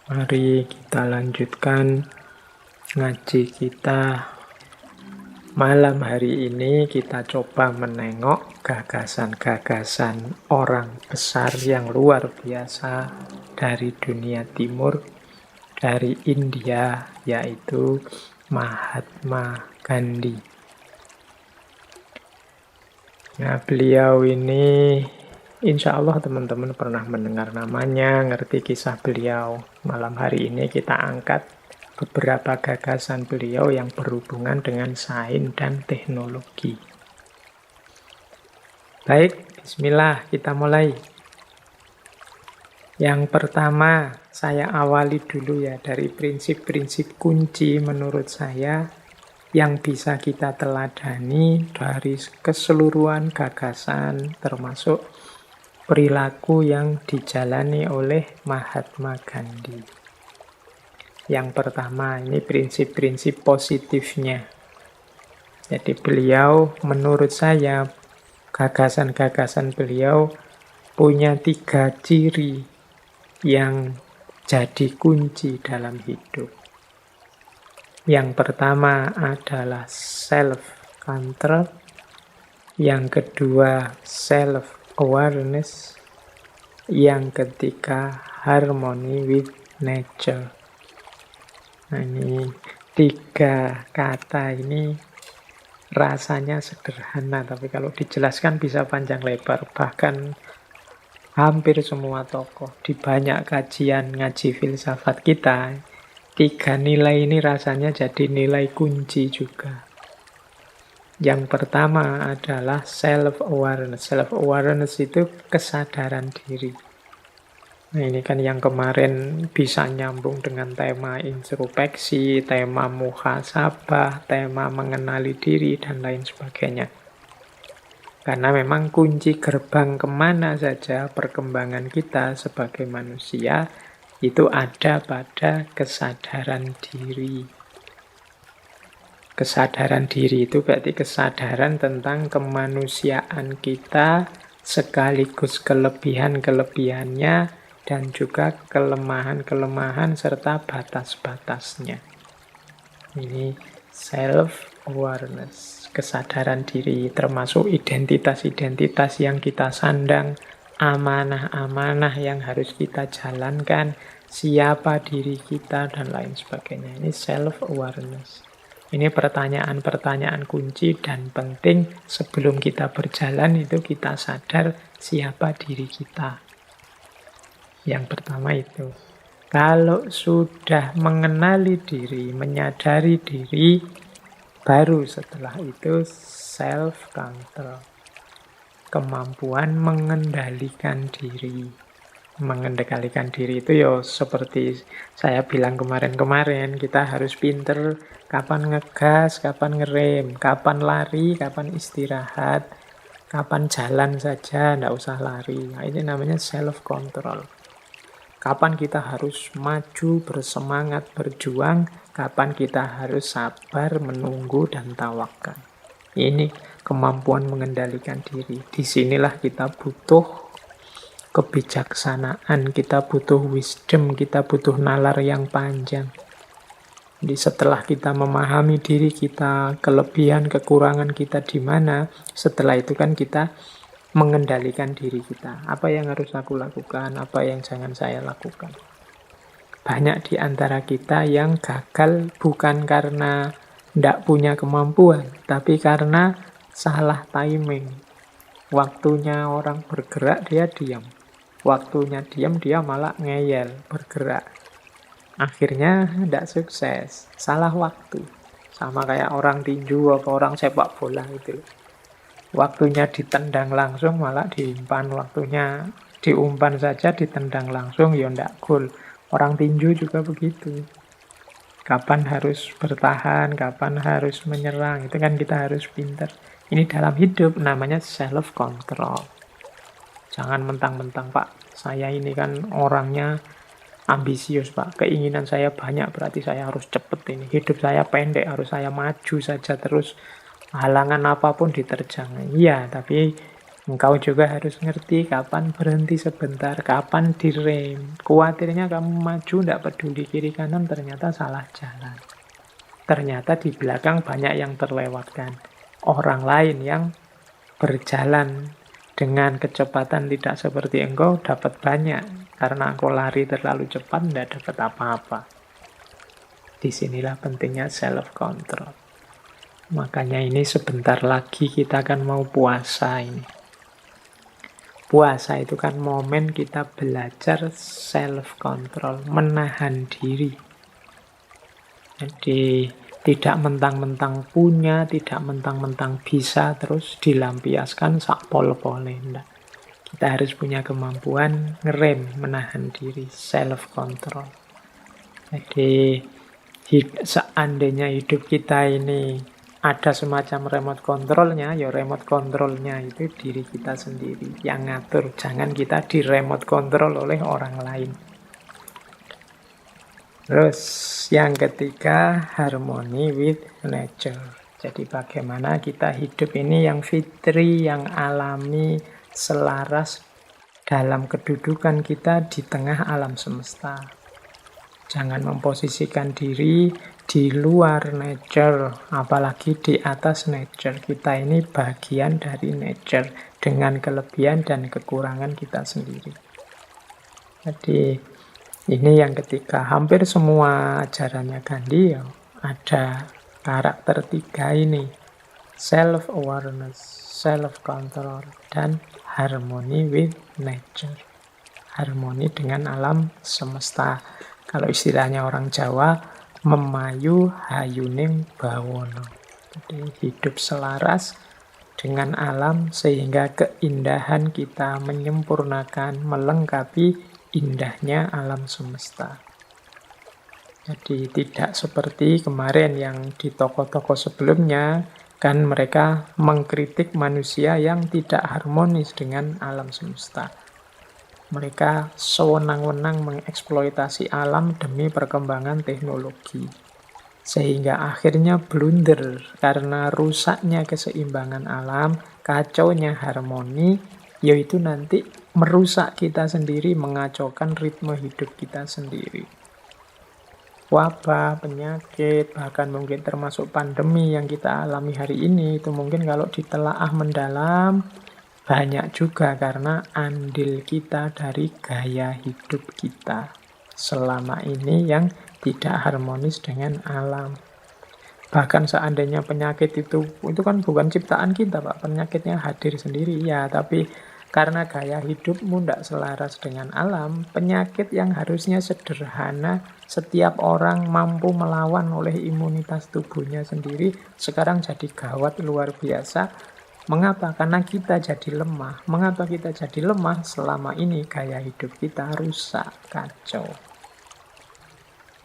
Mari kita lanjutkan ngaji kita. Malam hari ini kita coba menengok gagasan-gagasan orang besar yang luar biasa dari dunia timur, dari India, yaitu Mahatma Gandhi. Nah, beliau ini insya Allah teman-teman pernah mendengar namanya, ngerti kisah beliau. Malam hari ini kita angkat beberapa gagasan beliau yang berhubungan dengan sains dan teknologi. Baik, bismillah, kita mulai. Yang pertama, saya awali dulu ya dari prinsip-prinsip kunci menurut saya yang bisa kita teladani dari keseluruhan gagasan termasuk perilaku yang dijalani oleh Mahatma Gandhi. Yang pertama, ini prinsip-prinsip positifnya. Jadi beliau, menurut saya, gagasan-gagasan beliau punya 3 ciri yang jadi kunci dalam hidup. Yang pertama adalah self-control. Yang kedua, self-awareness. Yang ketiga, harmony with nature. Nah, ini 3 kata ini rasanya sederhana, tapi kalau dijelaskan bisa panjang lebar. Bahkan hampir semua tokoh di banyak kajian ngaji filsafat kita, 3 nilai ini rasanya jadi nilai kunci juga. Yang pertama adalah self-awareness. Self-awareness itu kesadaran diri. Nah, ini kan yang kemarin bisa nyambung dengan tema introspeksi, tema muhasabah, tema mengenali diri, dan lain sebagainya. Karena memang kunci gerbang kemana saja perkembangan kita sebagai manusia itu ada pada kesadaran diri. Kesadaran diri itu berarti kesadaran tentang kemanusiaan kita sekaligus kelebihan-kelebihannya dan juga kelemahan-kelemahan serta batas-batasnya. Ini self-awareness, kesadaran diri termasuk identitas-identitas yang kita sandang, amanah-amanah yang harus kita jalankan, siapa diri kita, dan lain sebagainya. Ini self-awareness. Ini pertanyaan-pertanyaan kunci dan penting sebelum kita berjalan itu kita sadar siapa diri kita. Yang pertama itu. Kalau sudah mengenali diri, menyadari diri, baru setelah itu self-control. Kemampuan mengendalikan diri. Mengendalikan diri itu ya seperti saya bilang kemarin-kemarin, kita harus pinter kapan ngegas, kapan ngerem, kapan lari, kapan istirahat, kapan jalan saja, nggak usah lari. Nah, ini namanya self-control. Kapan kita harus maju, bersemangat, berjuang, kapan kita harus sabar, menunggu, dan tawakal. Ini kemampuan mengendalikan diri. Disinilah kita butuh kebijaksanaan, kita butuh wisdom, kita butuh nalar yang panjang. Jadi setelah kita memahami diri kita, kelebihan, kekurangan kita di mana, setelah itu kan kita mengendalikan diri kita. Apa yang harus aku lakukan, apa yang jangan saya lakukan. Banyak di antara kita yang gagal bukan karena tidak punya kemampuan, tapi karena salah timing. Waktunya orang bergerak, dia diam. Waktunya diam, dia malah ngeyel, bergerak. Akhirnya tidak sukses, salah waktu. Sama kayak orang tinju atau orang sepak bola itu. Waktunya ditendang langsung malah diumpan. Waktunya diumpan saja ditendang langsung, ya ndak gol. Orang tinju juga begitu. Kapan harus bertahan, kapan harus menyerang, itu kan kita harus pintar. Ini dalam hidup namanya self-control. Jangan mentang-mentang, Pak, saya ini kan orangnya ambisius, Pak. Keinginan saya banyak, berarti saya harus cepet ini. Hidup saya pendek, harus saya maju saja terus. Halangan apapun diterjang. Iya, tapi Engkau juga harus ngerti kapan berhenti sebentar, kapan direm. Kuatirnya kamu maju, tidak peduli kiri kanan, ternyata salah jalan. Ternyata di belakang banyak yang terlewatkan. Orang lain yang berjalan dengan kecepatan tidak seperti engkau dapat banyak. Karena engkau lari terlalu cepat, tidak dapat apa-apa. Disinilah pentingnya self-control. Makanya ini sebentar lagi kita akan mau puasa ini. Puasa itu kan momen kita belajar self-control, menahan diri. Jadi tidak mentang-mentang punya, tidak mentang-mentang bisa, terus dilampiaskan sak pol-pole. Nggak. Kita harus punya kemampuan ngerem, menahan diri, self-control. Jadi seandainya hidup kita ini ada semacam remote controlnya, ya remote controlnya itu diri kita sendiri yang ngatur. Jangan kita di remote control oleh orang lain. Terus yang ketiga, harmony with nature. Jadi bagaimana kita hidup ini yang fitri, yang alami, selaras dalam kedudukan kita di tengah alam semesta. Jangan memposisikan diri di luar nature, apalagi di atas nature. Kita ini bagian dari nature dengan kelebihan dan kekurangan kita sendiri. Jadi ini yang ketiga. Hampir semua ajarannya Gandhi ya, ada karakter tiga ini. Self-awareness, self-control, dan harmony with nature. Harmoni dengan alam semesta. Kalau istilahnya orang Jawa, memayu hayuning bawono. Jadi hidup selaras dengan alam sehingga keindahan kita menyempurnakan, melengkapi indahnya alam semesta. Jadi tidak seperti kemarin yang di toko-toko sebelumnya, kan mereka mengkritik manusia yang tidak harmonis dengan alam semesta. Mereka sewenang-wenang mengeksploitasi alam demi perkembangan teknologi. Sehingga akhirnya blunder karena rusaknya keseimbangan alam, kacaunya harmoni, yaitu nanti merusak kita sendiri, mengacaukan ritme hidup kita sendiri. Wabah, penyakit, bahkan mungkin termasuk pandemi yang kita alami hari ini, itu mungkin kalau ditelaah mendalam, banyak juga karena andil kita dari gaya hidup kita selama ini yang tidak harmonis dengan alam. Bahkan seandainya penyakit itu kan bukan ciptaan kita, Pak. Penyakitnya hadir sendiri, ya. Tapi karena gaya hidupmu tidak selaras dengan alam, penyakit yang harusnya sederhana, setiap orang mampu melawan oleh imunitas tubuhnya sendiri, sekarang jadi gawat luar biasa. Mengapa? Karena kita jadi lemah. Mengapa kita jadi lemah? Selama ini gaya hidup kita rusak, kacau.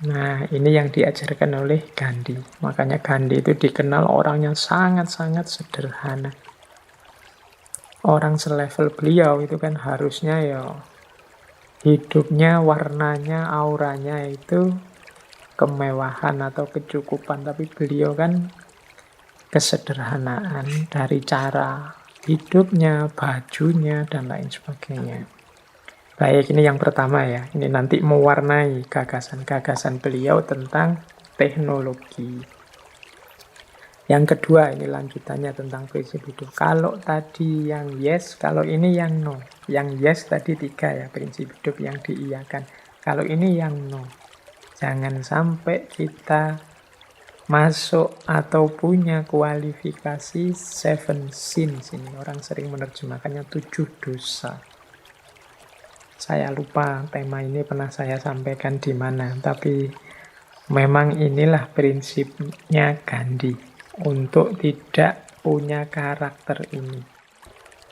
Nah, ini yang diajarkan oleh Gandhi. Makanya Gandhi itu dikenal orangnya sangat-sangat sederhana. Orang selevel beliau itu kan harusnya ya hidupnya, warnanya, auranya itu kemewahan atau kecukupan. Tapi beliau kan kesederhanaan dari cara hidupnya, bajunya, dan lain sebagainya. Baik, ini yang pertama ya. Ini nanti mewarnai gagasan-gagasan beliau tentang teknologi. Yang kedua, ini lanjutannya tentang prinsip hidup. Kalau tadi yang yes, kalau ini yang no. Yang yes tadi 3 ya, prinsip hidup yang diiyakan. Kalau ini yang no. Jangan sampai kita masuk atau punya kualifikasi 7 sins. Ini orang sering menerjemahkannya 7 dosa. Saya lupa tema ini pernah saya sampaikan di mana, tapi memang inilah prinsipnya Gandhi untuk tidak punya karakter ini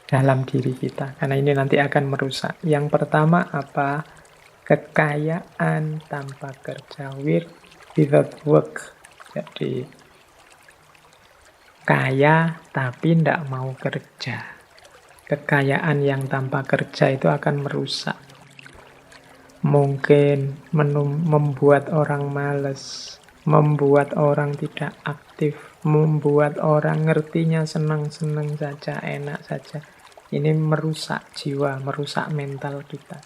dalam diri kita, karena ini nanti akan merusak. Yang pertama apa? Kekayaan tanpa kerja, wealth without work. Jadi kaya tapi tidak mau kerja. Kekayaan yang tanpa kerja itu akan merusak. Mungkin membuat orang malas, membuat orang tidak aktif, membuat orang ngertinya senang-senang saja, enak saja. Ini merusak jiwa, merusak mental kita.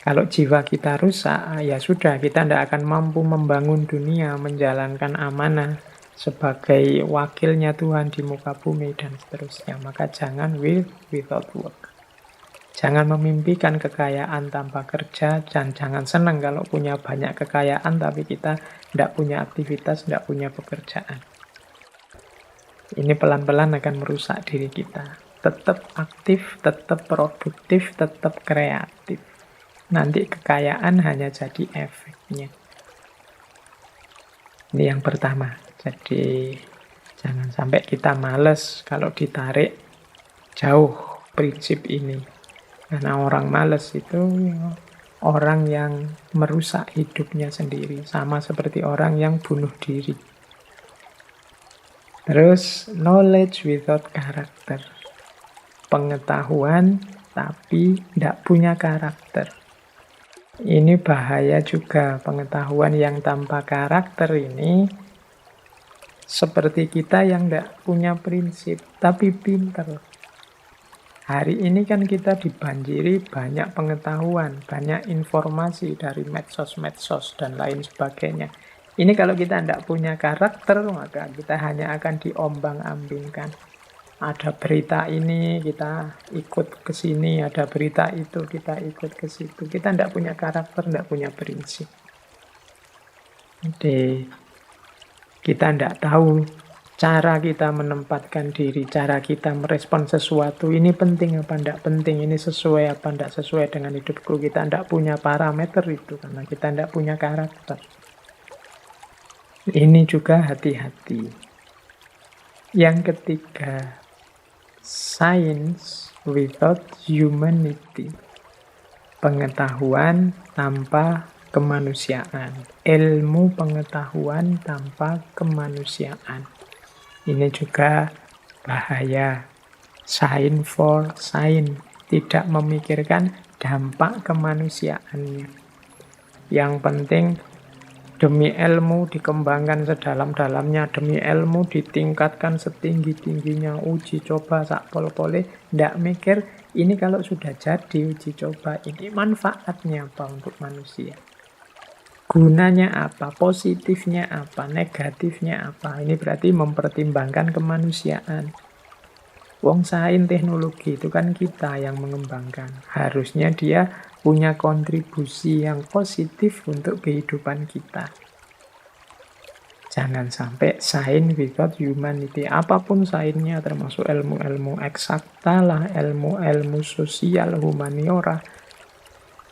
Kalau jiwa kita rusak, ya sudah, kita tidak akan mampu membangun dunia, menjalankan amanah sebagai wakilnya Tuhan di muka bumi, dan seterusnya. Maka jangan will without work. Jangan memimpikan kekayaan tanpa kerja, dan jangan senang kalau punya banyak kekayaan, tapi kita tidak punya aktivitas, tidak punya pekerjaan. Ini pelan-pelan akan merusak diri kita. Tetap aktif, tetap produktif, tetap kreatif. Nanti kekayaan hanya jadi efeknya. Ini yang pertama. Jadi jangan sampai kita males kalau ditarik jauh prinsip ini. Karena orang males itu orang yang merusak hidupnya sendiri. Sama seperti orang yang bunuh diri. Terus, knowledge without character. Pengetahuan tapi tidak punya karakter. Ini bahaya juga. Pengetahuan yang tanpa karakter ini seperti kita yang tidak punya prinsip, tapi pinter. Hari ini kan kita dibanjiri banyak pengetahuan, banyak informasi dari medsos-medsos dan lain sebagainya. Ini kalau kita tidak punya karakter, maka kita hanya akan diombang-ambingkan. Ada berita ini, kita ikut ke sini. Ada berita itu, kita ikut ke situ. Kita tidak punya karakter, tidak punya prinsip. Jadi, kita tidak tahu cara kita menempatkan diri, cara kita merespon sesuatu. Ini penting apa tidak penting, ini sesuai apa tidak sesuai dengan hidupku. Kita tidak punya parameter itu, karena kita tidak punya karakter. Ini juga hati-hati. Yang ketiga, science without humanity. Pengetahuan tanpa kemanusiaan. Ilmu pengetahuan tanpa kemanusiaan. Ini juga bahaya. Science for science. Tidak memikirkan dampak kemanusiaannya. Yang penting demi ilmu dikembangkan sedalam-dalamnya, demi ilmu ditingkatkan setinggi-tingginya, uji coba sak pol-pole, ndak mikir ini kalau sudah jadi uji coba, ini manfaatnya apa untuk manusia? Gunanya apa? Positifnya apa? Negatifnya apa? Ini berarti mempertimbangkan kemanusiaan. Wong sains teknologi itu kan kita yang mengembangkan. Harusnya dia punya kontribusi yang positif untuk kehidupan kita. Jangan sampai sains without humanity. Apapun sainsnya, termasuk ilmu-ilmu eksakta lah, ilmu-ilmu sosial, humaniora.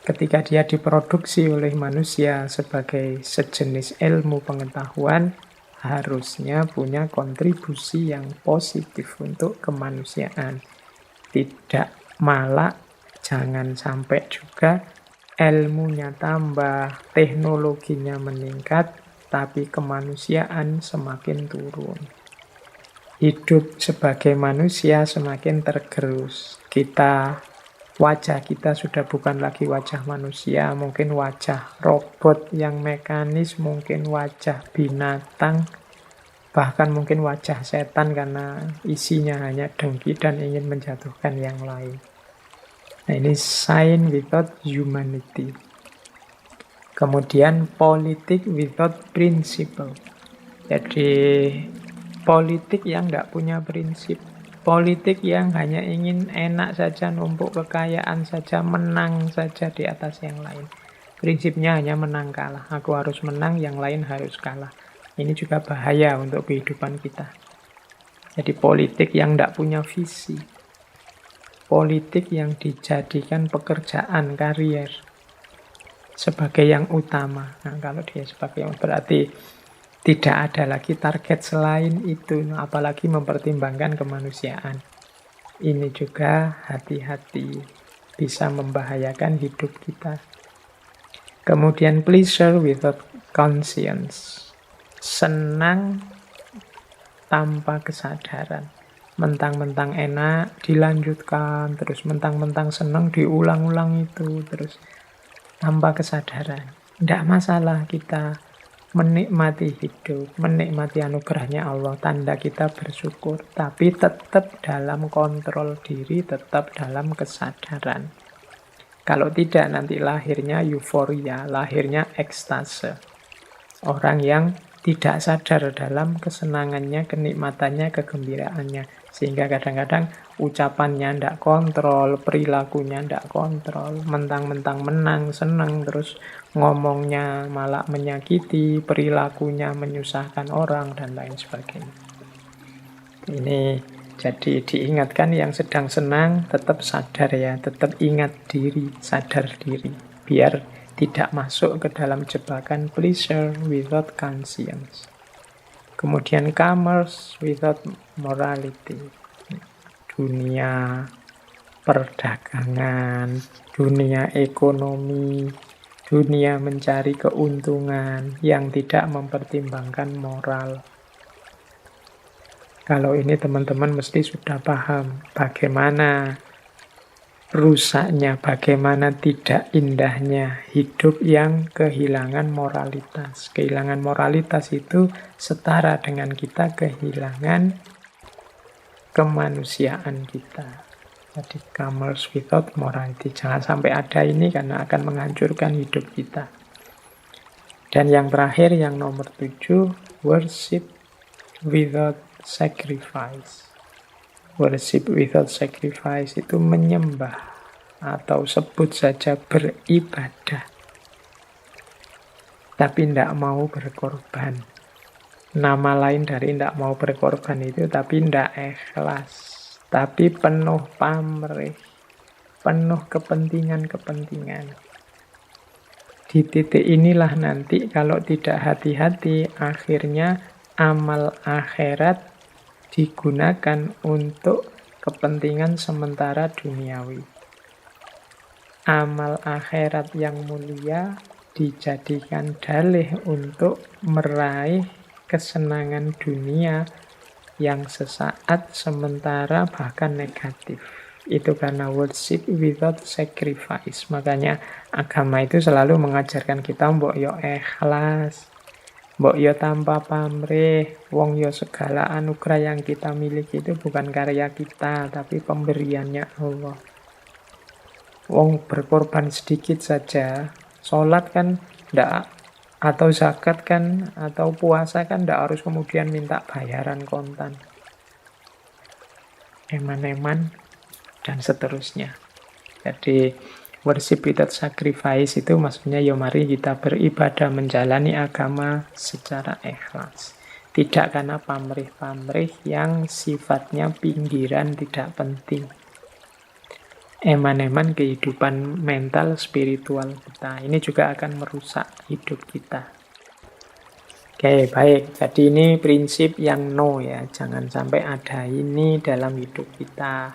Ketika dia diproduksi oleh manusia sebagai sejenis ilmu pengetahuan, harusnya punya kontribusi yang positif untuk kemanusiaan. Tidak malah jangan sampai juga ilmunya tambah, teknologinya meningkat, tapi kemanusiaan semakin turun. Hidup sebagai manusia semakin tergerus. Wajah kita sudah bukan lagi wajah manusia, mungkin wajah robot yang mekanis, mungkin wajah binatang, bahkan mungkin wajah setan karena isinya hanya dengki dan ingin menjatuhkan yang lain. Nah, ini science without humanity. Kemudian politik without principle. Jadi politik yang tidak punya prinsip. Politik yang hanya ingin enak saja, numpuk kekayaan saja, menang saja di atas yang lain. Prinsipnya hanya menang kalah. Aku harus menang, yang lain harus kalah. Ini juga bahaya untuk kehidupan kita. Jadi politik yang tidak punya visi. Politik yang dijadikan pekerjaan, karier. Sebagai yang utama. Nah, kalau dia sebagai yang berarti tidak ada lagi target selain itu, apalagi mempertimbangkan kemanusiaan. Ini juga hati-hati, bisa membahayakan hidup kita. Kemudian pleasure without conscience. Senang tanpa kesadaran. Mentang-mentang enak, dilanjutkan. Terus mentang-mentang senang, diulang-ulang itu. Terus tanpa kesadaran. Tidak masalah kita menikmati hidup, menikmati anugerahnya Allah, tanda kita bersyukur, tapi tetap dalam kontrol diri, tetap dalam kesadaran. Kalau tidak, nanti lahirnya euforia, lahirnya ekstase. Orang yang tidak sadar dalam kesenangannya, kenikmatannya, kegembiraannya. Sehingga kadang-kadang ucapannya tidak kontrol, perilakunya tidak kontrol, mentang-mentang menang, senang, terus ngomongnya malah menyakiti, perilakunya menyusahkan orang, dan lain sebagainya. Ini jadi diingatkan yang sedang senang tetap sadar ya, tetap ingat diri, sadar diri. Biar tidak masuk ke dalam jebakan pleasure without conscience. Kemudian commerce without morality. Dunia perdagangan, dunia ekonomi, dunia mencari keuntungan yang tidak mempertimbangkan moral. Kalau ini teman-teman mesti sudah paham bagaimana rusaknya, bagaimana tidak indahnya hidup yang kehilangan moralitas. Kehilangan moralitas itu setara dengan kita kehilangan kemanusiaan kita. Jadi commerce without morality. Jangan sampai ada ini karena akan menghancurkan hidup kita. Dan yang terakhir, yang nomor 7, worship without sacrifice. Worship without sacrifice itu menyembah atau sebut saja beribadah. Tapi tidak mau berkorban. Nama lain dari tidak mau berkorban itu tapi tidak ikhlas. Tapi penuh pamrih. Penuh kepentingan-kepentingan. Di titik inilah nanti kalau tidak hati-hati akhirnya amal akhirat digunakan untuk kepentingan sementara duniawi. Amal akhirat yang mulia dijadikan dalih untuk meraih kesenangan dunia yang sesaat, sementara, bahkan negatif. Itu karena worship without sacrifice. Makanya agama itu selalu mengajarkan kita mbok yo ikhlas, mbok yo tanpa pamrih, wong yo segala anugerah yang kita miliki itu bukan karya kita, tapi pemberiannya Allah. Wong berkorban sedikit saja, sholat kan ndak, atau zakat kan, atau puasa kan ndak harus kemudian minta bayaran kontan. Eman-eman, dan seterusnya. Jadi worship without sacrifice itu maksudnya ya mari kita beribadah menjalani agama secara ikhlas. Tidak karena pamrih-pamrih yang sifatnya pinggiran tidak penting. Eman-eman kehidupan mental spiritual kita. Ini juga akan merusak hidup kita. Oke, baik. Jadi ini prinsip yang no ya. Jangan sampai ada ini dalam hidup kita.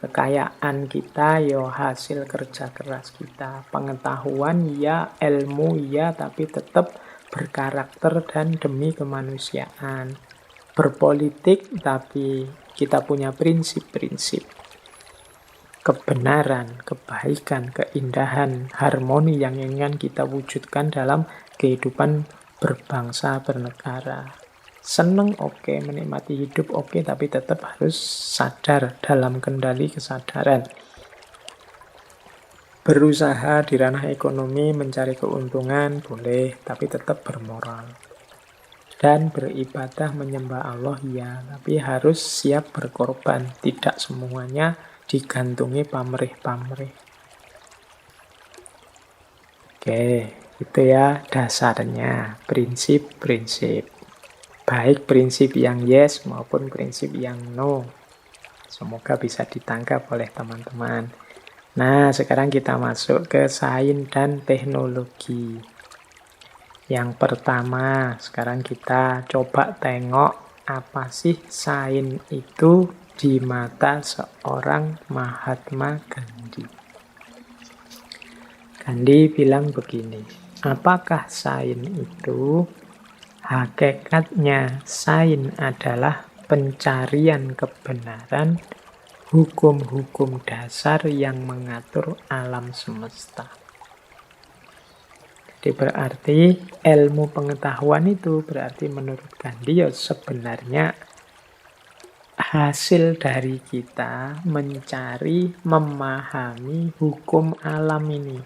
Kekayaan kita ya hasil kerja keras kita. Pengetahuan ya, ilmu ya, tapi tetap berkarakter dan demi kemanusiaan. Berpolitik tapi kita punya prinsip-prinsip. Kebenaran, kebaikan, keindahan, harmoni yang ingin kita wujudkan dalam kehidupan berbangsa, bernegara. Seneng oke, menikmati hidup oke, tapi tetap harus sadar dalam kendali kesadaran. Berusaha di ranah ekonomi mencari keuntungan boleh, tapi tetap bermoral. Dan beribadah menyembah Allah ya, tapi harus siap berkorban. Tidak semuanya digantungi pamrih-pamrih. Oke, itu ya dasarnya, prinsip-prinsip. Baik prinsip yang yes maupun prinsip yang no. Semoga bisa ditangkap oleh teman-teman. Nah, sekarang kita masuk ke sains dan teknologi. Yang pertama, sekarang kita coba tengok apa sih sains itu di mata seorang Mahatma Gandhi. Gandhi bilang begini, apakah sains itu? Hakikatnya, sains adalah pencarian kebenaran, hukum-hukum dasar yang mengatur alam semesta. Jadi berarti ilmu pengetahuan itu berarti menurut Gandhi ya sebenarnya hasil dari kita mencari, memahami hukum alam ini.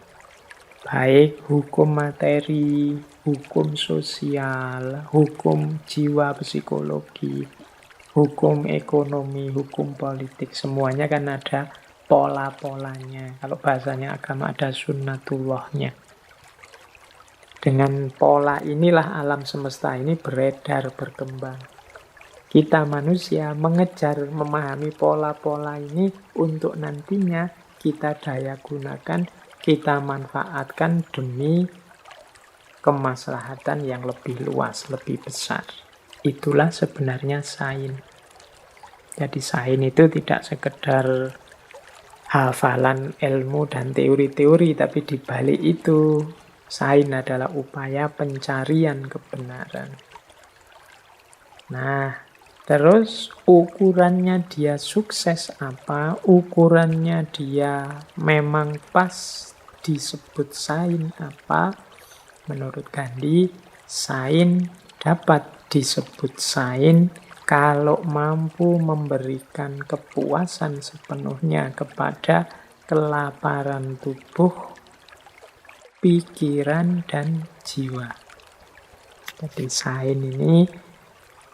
Baik hukum materi, hukum sosial, hukum jiwa psikologi, hukum ekonomi, hukum politik. Semuanya kan ada pola-polanya. Kalau bahasanya agama ada sunnatullahnya. Dengan pola inilah alam semesta ini beredar, berkembang. Kita manusia mengejar, memahami pola-pola ini untuk nantinya kita daya gunakan, kita manfaatkan demi kemaslahatan yang lebih luas, lebih besar. Itulah sebenarnya sains. Jadi sains itu tidak sekedar hafalan ilmu dan teori-teori, tapi di balik itu sains adalah upaya pencarian kebenaran. Nah, terus ukurannya dia sukses apa? Ukurannya dia memang pas disebut sains apa? Menurut Gandhi, sains dapat disebut sains kalau mampu memberikan kepuasan sepenuhnya kepada kelaparan tubuh, pikiran, dan jiwa. Jadi sains ini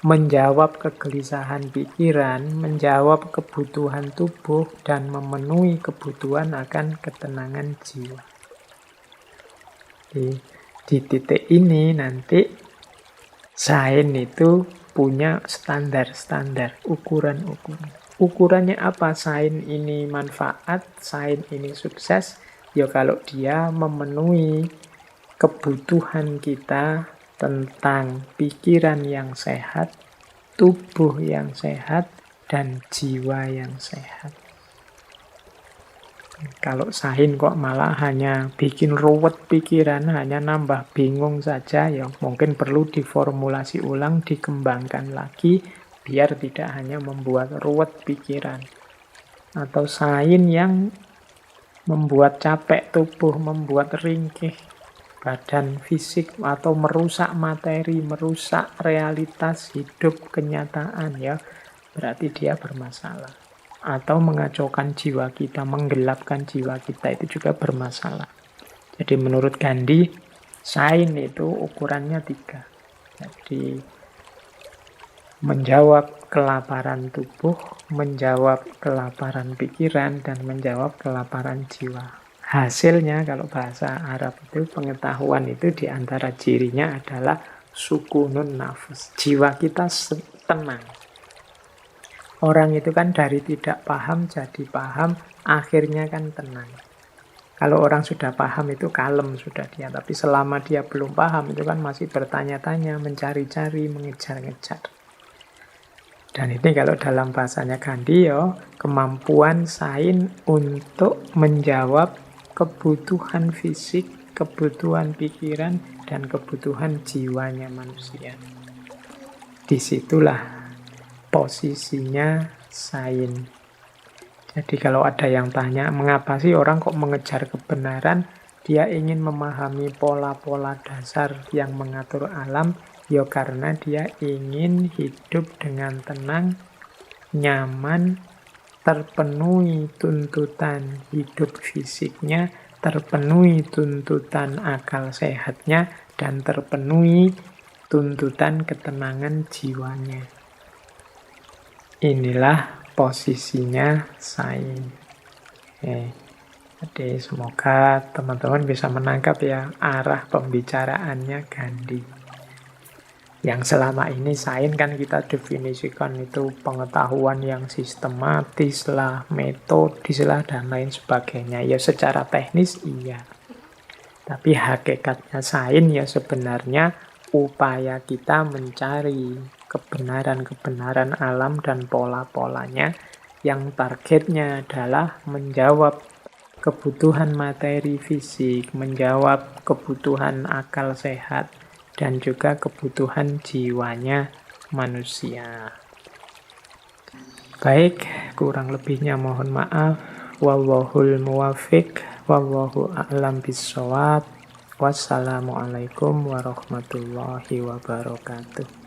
menjawab kegelisahan pikiran, menjawab kebutuhan tubuh, dan memenuhi kebutuhan akan ketenangan jiwa. Di titik ini nanti sains itu punya standar-standar, ukuran-ukuran. Ukurannya apa? Sains ini manfaat, sains ini sukses. Ya kalau dia memenuhi kebutuhan kita tentang pikiran yang sehat, tubuh yang sehat, dan jiwa yang sehat. Kalau sains kok malah hanya bikin ruwet pikiran, hanya nambah bingung saja, ya mungkin perlu diformulasi ulang, dikembangkan lagi, biar tidak hanya membuat ruwet pikiran. Atau sains yang membuat capek tubuh, membuat ringkih badan fisik, atau merusak materi, merusak realitas hidup kenyataan, ya berarti dia bermasalah. Atau mengacaukan jiwa kita, menggelapkan jiwa kita, itu juga bermasalah. Jadi menurut Gandhi, sains itu ukurannya 3. Jadi menjawab kelaparan tubuh, menjawab kelaparan pikiran, dan menjawab kelaparan jiwa. Hasilnya kalau bahasa Arab itu pengetahuan itu diantara cirinya adalah sukunun nafas. Jiwa kita tenang. Orang itu kan dari tidak paham jadi paham, akhirnya kan tenang. Kalau orang sudah paham itu kalem sudah dia. Tapi selama dia belum paham itu kan masih bertanya-tanya, mencari-cari, mengejar-ngejar. Dan ini kalau dalam bahasanya Gandhi, ya, kemampuan sains untuk menjawab kebutuhan fisik, kebutuhan pikiran, dan kebutuhan jiwanya manusia. Disitulah posisinya sains. Jadi kalau ada yang tanya, mengapa sih orang kok mengejar kebenaran? Dia ingin memahami pola-pola dasar yang mengatur alam, ya karena dia ingin hidup dengan tenang, nyaman, terpenuhi tuntutan hidup fisiknya, terpenuhi tuntutan akal sehatnya, dan terpenuhi tuntutan ketenangan jiwanya. Inilah posisinya sains. Jadi semoga teman-teman bisa menangkap ya arah pembicaraannya Gandhi. Yang selama ini sains kan kita definisikan itu pengetahuan yang sistematis lah, metodis lah, dan lain sebagainya. Ya secara teknis iya. Tapi hakikatnya sains ya sebenarnya upaya kita mencari kebenaran-kebenaran alam dan pola-polanya yang targetnya adalah menjawab kebutuhan materi fisik, menjawab kebutuhan akal sehat, dan juga kebutuhan jiwanya manusia. Baik, kurang lebihnya mohon maaf. Wallahul muwaffiq, wallahu a'lam bishawab. Wassalamualaikum warahmatullahi wabarakatuh.